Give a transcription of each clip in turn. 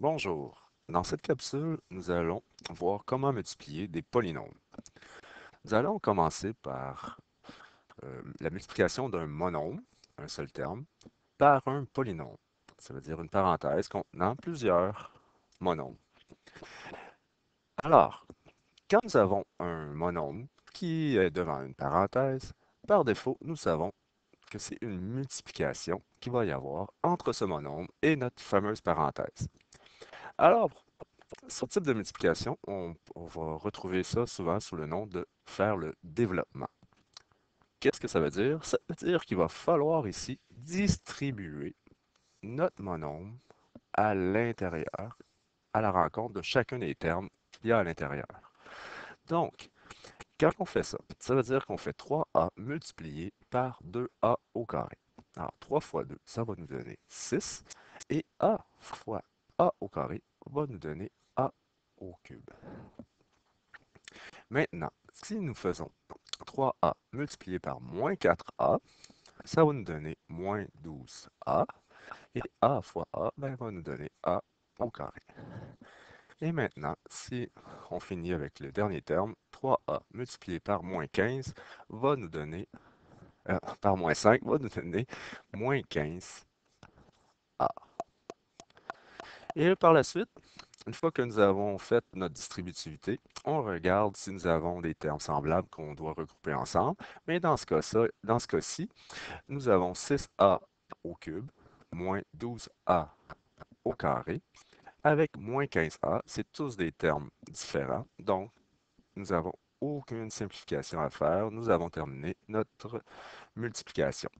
Bonjour. Dans cette capsule, nous allons voir comment multiplier des polynômes. Nous allons commencer par la multiplication d'un monôme, un seul terme, par un polynôme. Ça veut dire une parenthèse contenant plusieurs monômes. Alors, quand nous avons un monôme qui est devant une parenthèse, par défaut, nous savons que c'est une multiplication qu'il va y avoir entre ce monôme et notre fameuse parenthèse. Alors, ce type de multiplication, on va retrouver ça souvent sous le nom de faire le développement. Qu'est-ce que ça veut dire? Ça veut dire qu'il va falloir ici distribuer notre monôme à l'intérieur, à la rencontre de chacun des termes qu'il y a à l'intérieur. Donc, quand on fait ça, ça veut dire qu'on fait 3a multiplié par 2a au carré. Alors, 3 fois 2, ça va nous donner 6. Et a fois a au carré va nous donner a au cube. Maintenant, si nous faisons 3a multiplié par moins 4a, ça va nous donner moins 12a. Et a fois a va nous donner a au carré. Et maintenant, si on finit avec le dernier terme, 3a multiplié par moins 15 va nous donner, par moins 5 va nous donner moins 15a. Et par la suite, une fois que nous avons fait notre distributivité, on regarde si nous avons des termes semblables qu'on doit regrouper ensemble. Mais dans ce cas-ci, nous avons 6a au cube moins 12a au carré avec moins 15a. C'est tous des termes différents. Donc, nous n'avons aucune simplification à faire. Nous avons terminé notre multiplication.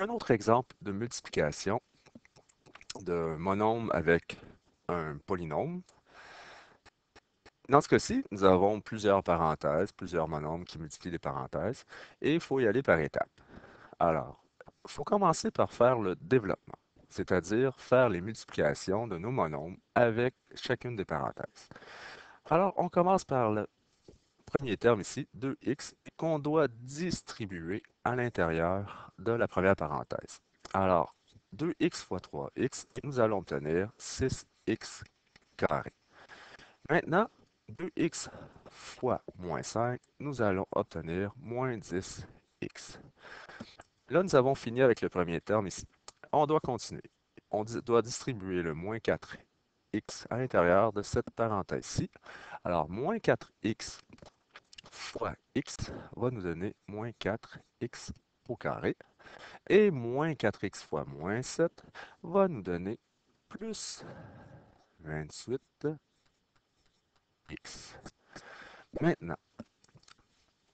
Un autre exemple de multiplication de monôme avec un polynôme. Dans ce cas-ci, nous avons plusieurs parenthèses, plusieurs monômes qui multiplient des parenthèses, et il faut y aller par étapes. Alors, il faut commencer par faire le développement, c'est-à-dire faire les multiplications de nos monômes avec chacune des parenthèses. Alors, on commence par le premier terme ici, 2x, qu'on doit distribuer à l'intérieur de la première parenthèse. Alors, 2x fois 3x, nous allons obtenir 6x carré. Maintenant, 2x fois moins 5, nous allons obtenir moins 10x. Là, nous avons fini avec le premier terme ici. On doit continuer. On doit distribuer le moins 4x à l'intérieur de cette parenthèse-ci. Alors, moins 4x fois x va nous donner moins 4x au carré. Et moins 4x fois moins 7 va nous donner plus 28x. Maintenant,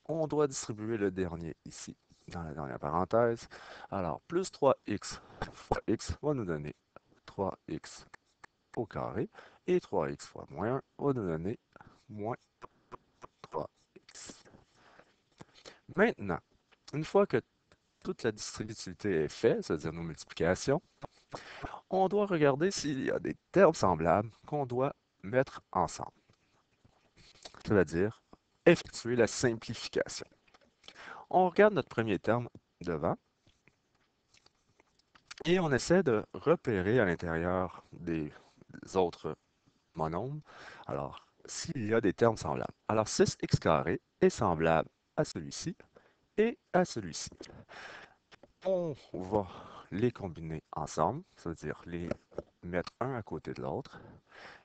on doit distribuer le dernier ici, dans la dernière parenthèse. Alors, plus 3x fois x va nous donner 3x au carré. Et 3x fois moins 1 va nous donner moins 3x. Maintenant, une fois que toute la distributivité est faite, c'est-à-dire nos multiplications, on doit regarder s'il y a des termes semblables qu'on doit mettre ensemble. C'est-à-dire effectuer la simplification. On regarde notre premier terme devant et on essaie de repérer à l'intérieur des autres monômes. Alors, s'il y a des termes semblables. Alors, 6x carré est semblable à celui-ci et à celui-ci. On va les combiner ensemble, c'est-à-dire les mettre un à côté de l'autre.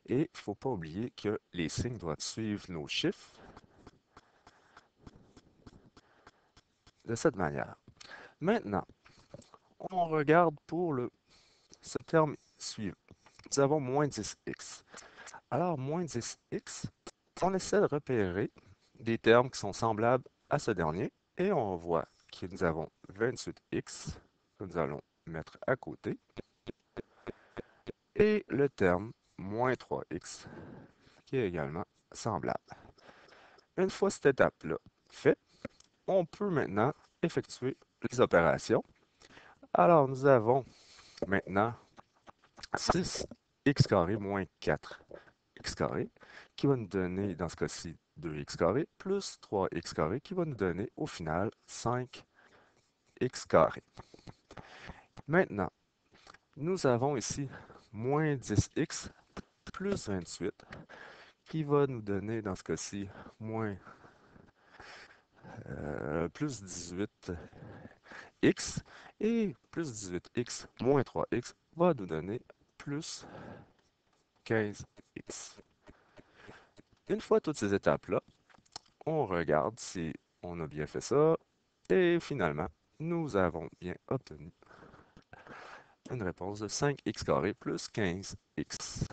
Et il ne faut pas oublier que les signes doivent suivre nos chiffres de cette manière. Maintenant, on regarde pour ce terme suivant. Nous avons moins 10x. Alors, moins 10x, on essaie de repérer des termes qui sont semblables à ce dernier et on voit que nous avons 28x que nous allons mettre à côté et le terme moins 3x qui est également semblable. Une fois cette étape-là faite, on peut maintenant effectuer les opérations. Alors, nous avons maintenant 6x carré moins 4x carré qui va nous donner, dans ce cas-ci, 2x carré plus 3x carré qui va nous donner au final 5x. x carré. Maintenant, nous avons ici moins 10x plus 28 qui va nous donner dans ce cas-ci moins plus 18x et plus 18x moins 3x va nous donner plus 15x. Une fois toutes ces étapes-là, on regarde si on a bien fait ça et finalement, nous avons bien obtenu une réponse de 5x carré plus 15x.